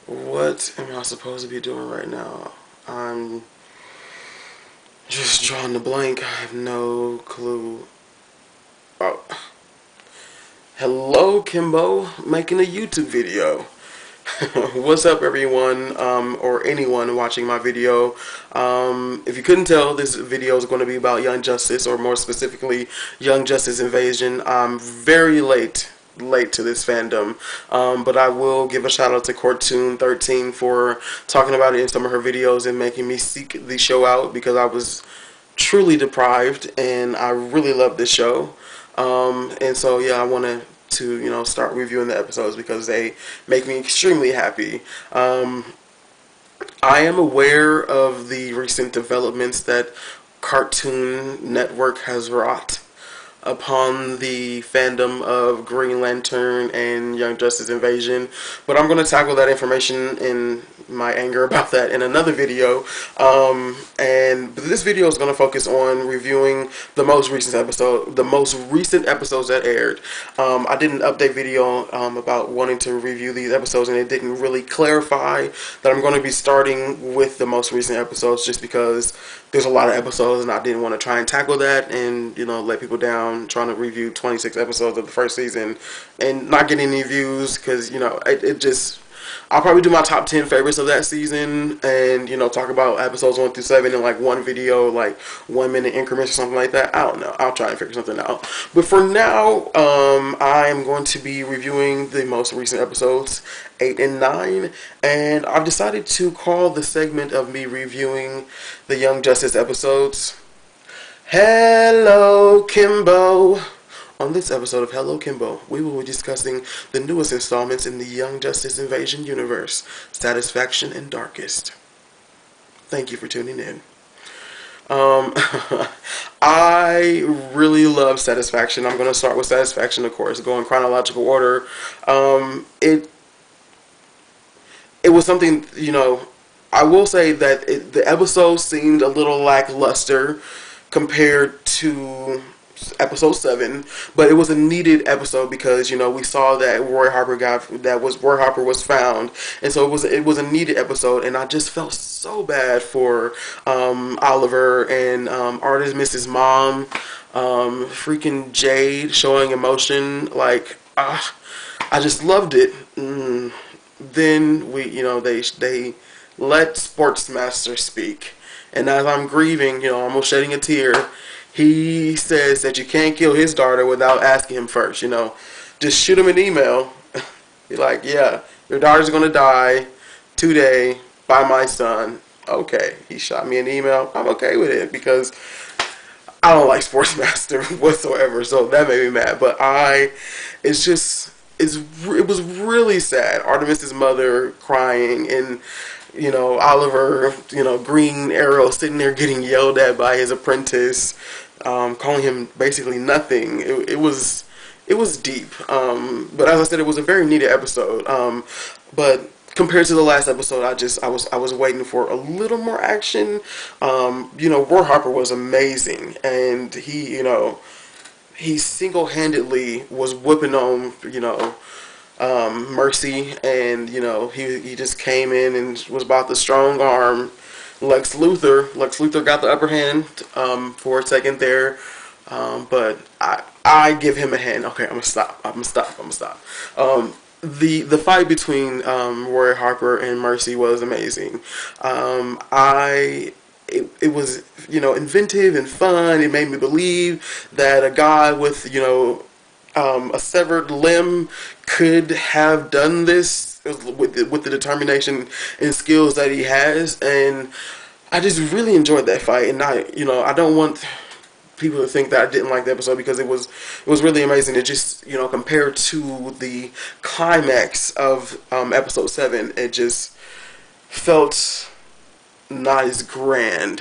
What am I supposed to be doing right now? I'm just drawing the blank. I have no clue. Oh, hello, Kimbo, making a YouTube video. What's up, everyone, or anyone watching my video? If you couldn't tell, this video is going to be about Young Justice, or more specifically, Young Justice Invasion. I'm very late to this fandom, but I will give a shout out to Cortoon13 for talking about it in some of her videos and making me seek the show out because I was truly deprived and I really love this show. And so yeah, I wanted to start reviewing the episodes because they make me extremely happy. I am aware of the recent developments that Cartoon Network has wrought upon the fandom of Green Lantern and Young Justice Invasion, but I'm going to tackle that information in my anger about that in another video. And this video is going to focus on reviewing the most recent episodes that aired. I did an update video about wanting to review these episodes, and it didn't really clarify that I'm going to be starting with the most recent episodes just because there's a lot of episodes and I didn't want to try and tackle that and let people down trying to review 26 episodes of the first season and not getting any views because it just, I'll probably do my top 10 favorites of that season and talk about episodes 1 through 7 in like one video, like 1 minute increments or something like that. I don't know, I'll try and figure something out, but for now I'm going to be reviewing the most recent episodes 8 and 9, and I've decided to call the segment of me reviewing the Young Justice episodes Hello Kimbo. On this episode of Hello Kimbo, we will be discussing the newest installments in the Young Justice Invasion universe, Satisfaction and Darkest. Thank you for tuning in. I really love Satisfaction. I'm going to start with Satisfaction, of course, go in chronological order. It was something, I will say that the episode seemed a little lackluster compared to episode 7, but it was a needed episode because we saw that Roy Harper was found, and so it was a needed episode, and I just felt so bad for Oliver and artist Mrs. Mom, freaking Jade showing emotion, like I just loved it. Then they let Sportsmaster speak, and as I'm grieving, almost shedding a tear, he says that you can't kill his daughter without asking him first. Just shoot him an email. Be like, yeah, your daughter's gonna die today by my son. Okay, he shot me an email. I'm okay with it because I don't like Sportsmaster whatsoever, so that made me mad. But it was really sad. Artemis's mother crying and Oliver, Green Arrow sitting there getting yelled at by his apprentice, calling him basically nothing. It was deep. But as I said, it was a very needed episode. But compared to the last episode, I was waiting for a little more action. Roy Harper was amazing, and he single-handedly was whipping on Mercy, and he just came in and was about to strong arm Lex Luthor. Lex Luthor got the upper hand for a second there, but I give him a hand. Okay, I'm gonna stop. The fight between Roy Harper and Mercy was amazing. It was inventive and fun. It made me believe that a guy with a severed limb could have done this with the determination and skills that he has, and I just really enjoyed that fight. And I don't want people to think that I didn't like the episode because it was really amazing. It just compared to the climax of episode 7, it just felt not as grand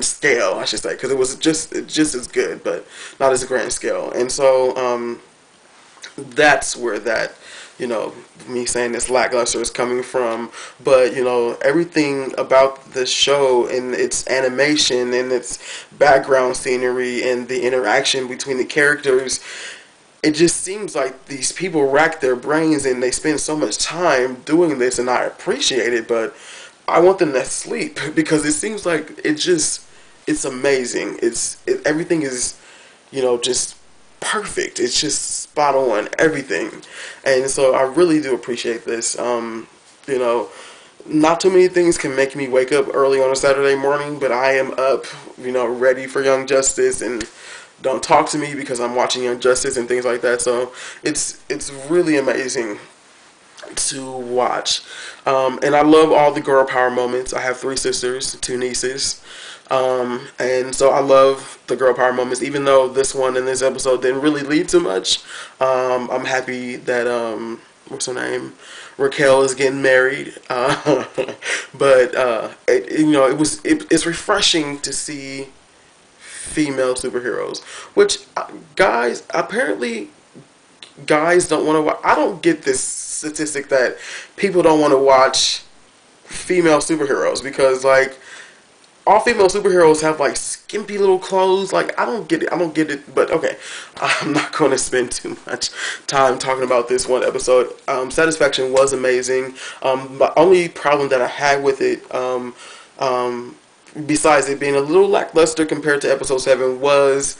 scale, I should say, because it was just as good, but not as grand scale. And so that's where that me saying this lackluster is coming from. But everything about the show and its animation and its background scenery and the interaction between the characters, it just seems like these people rack their brains and they spend so much time doing this, and I appreciate it, but I want them to sleep because it seems like it's amazing. Everything is, just perfect. It's just spot on everything, and so I really do appreciate this. You know, not too many things can make me wake up early on a Saturday morning, but I am up, ready for Young Justice, and don't talk to me because I'm watching Young Justice and things like that. So it's really amazing to watch. And I love all the girl power moments. I have 3 sisters, 2 nieces. And so I love the girl power moments, even though this one in this episode didn't really lead to much. I'm happy that, what's her name? Raquel is getting married. But it's refreshing to see female superheroes, which apparently guys don't want to watch. I don't get this statistic that people don't want to watch female superheroes because, like, all female superheroes have, like, skimpy little clothes. Like, I don't get it, but okay. I'm not going to spend too much time talking about this one episode. Satisfaction was amazing. The only problem that I had with it, besides it being a little lackluster compared to episode 7, was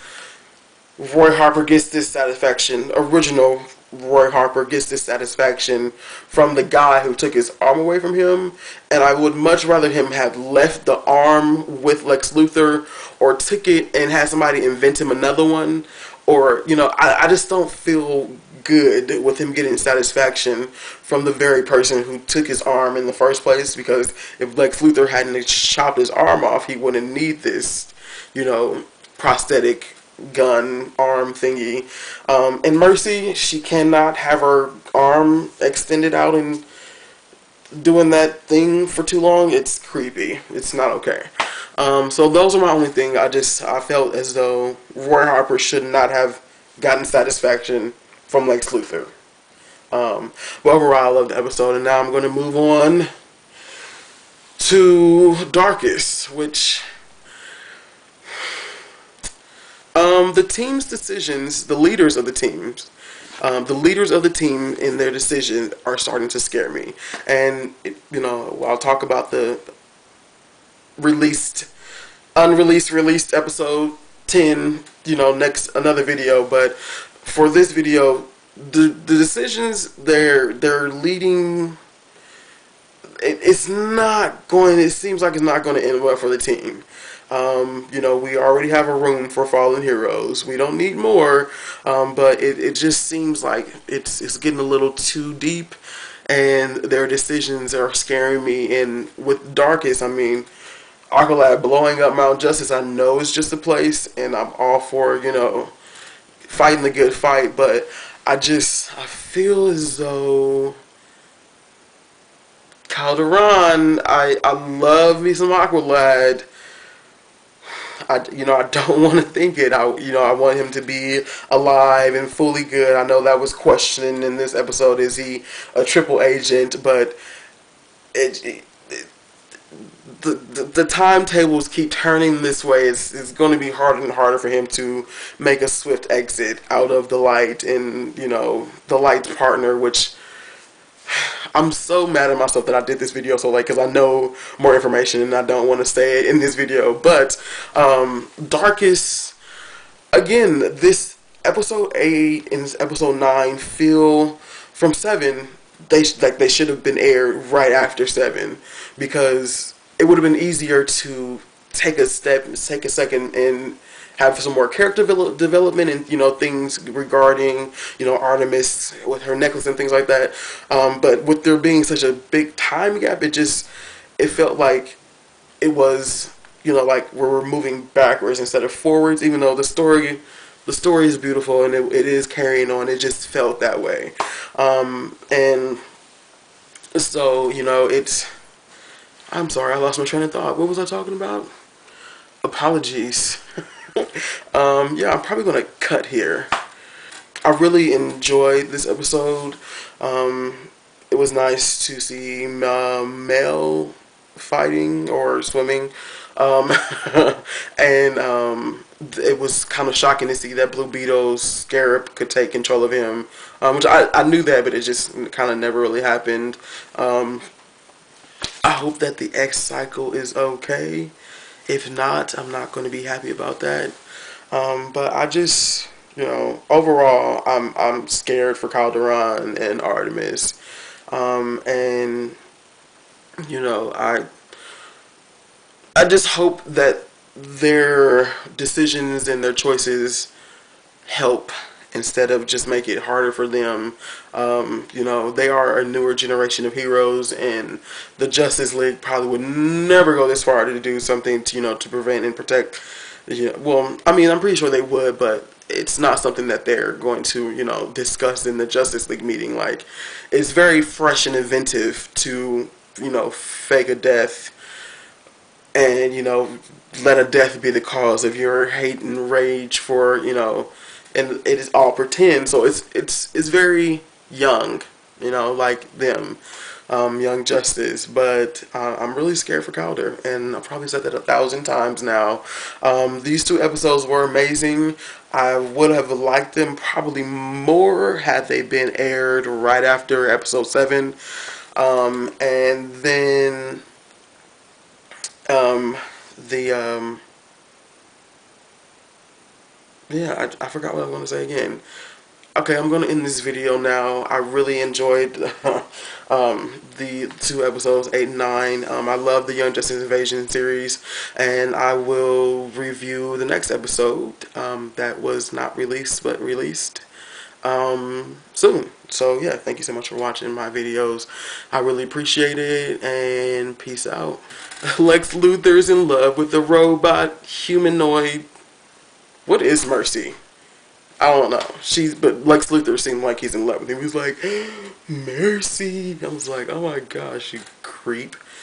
Roy Harper gets this satisfaction. Original Roy Harper gets this satisfaction from the guy who took his arm away from him, and I would much rather him have left the arm with Lex Luthor, or took it and had somebody invent him another one, or, I just don't feel good with him getting satisfaction from the very person who took his arm in the first place, because if Lex Luthor hadn't chopped his arm off, he wouldn't need this, prosthetic gun arm thingy. And Mercy, she cannot have her arm extended out and doing that thing for too long. It's creepy. It's not okay. So those are my only thing. I felt as though Roy Harper should not have gotten satisfaction from Lex Luthor. But overall, I love the episode, and now I'm going to move on to Darkest, which the team's decisions, the leaders of the team in their decision are starting to scare me. And, I'll talk about the released episode 10, another video. But for this video, the decisions they're leading, it seems like it's not going to end well for the team. We already have a room for fallen heroes. We don't need more, but it just seems like it's getting a little too deep, and their decisions are scaring me. And with Darkest, Aqualad blowing up Mount Justice, I know it's just a place, and I'm all for, fighting the good fight, but I feel as though Calderon, I love me some Aqualad. I don't want to think it. I want him to be alive and fully good. I know that was questioned in this episode. Is he a triple agent? But the timetables keep turning this way. It's going to be harder and harder for him to make a swift exit out of the light and, the light's partner, which I'm so mad at myself that I did this video so late, because I know more information and I don't want to say it in this video. But Darkest, again, this episode 8 and episode 9 feel from 7, they should have been aired right after 7, because it would have been easier to take a second and have some more character development and, things regarding, Artemis with her necklace and things like that. But with there being such a big time gap, it felt like it was, like we're moving backwards instead of forwards, even though the story is beautiful and it is carrying on. It just felt that way. And so, I'm sorry, I lost my train of thought. What was I talking about? Apologies. Yeah, I'm probably going to cut here. I really enjoyed this episode. It was nice to see male fighting or swimming. Um, and it was kind of shocking to see that Blue Beetle's Scarab could take control of him, which I knew that, but it just kind of never really happened. I hope that the X cycle is okay. If not, I'm not going to be happy about that. But I just, overall, I'm scared for Calderon and Artemis. And I just hope that their decisions and their choices help instead of just make it harder for them. They are a newer generation of heroes, and the Justice League probably would never go this far to do something to, to prevent and protect. Well, I mean, I'm pretty sure they would, but it's not something that they're going to, discuss in the Justice League meeting. Like, it's very fresh and inventive to, fake a death and let a death be the cause of your hate and rage for and it is all pretend, so it's very young, like them, Young Justice. But I'm really scared for Calder, and I've probably said that 1,000 times now. These 2 episodes were amazing. I would have liked them probably more had they been aired right after episode 7. And then the yeah, I forgot what I was going to say again. Okay, I'm going to end this video now. I really enjoyed the 2 episodes, 8 and 9. I love the Young Justice Invasion series, and I will review the next episode that was not released, but released soon. So yeah, thank you so much for watching my videos. I really appreciate it, and peace out. Lex Luthor's in love with the robot humanoid. What is Mercy? I don't know. But Lex Luthor seemed like he's in love with him. He was like, Mercy. I was like, oh my gosh, you creep.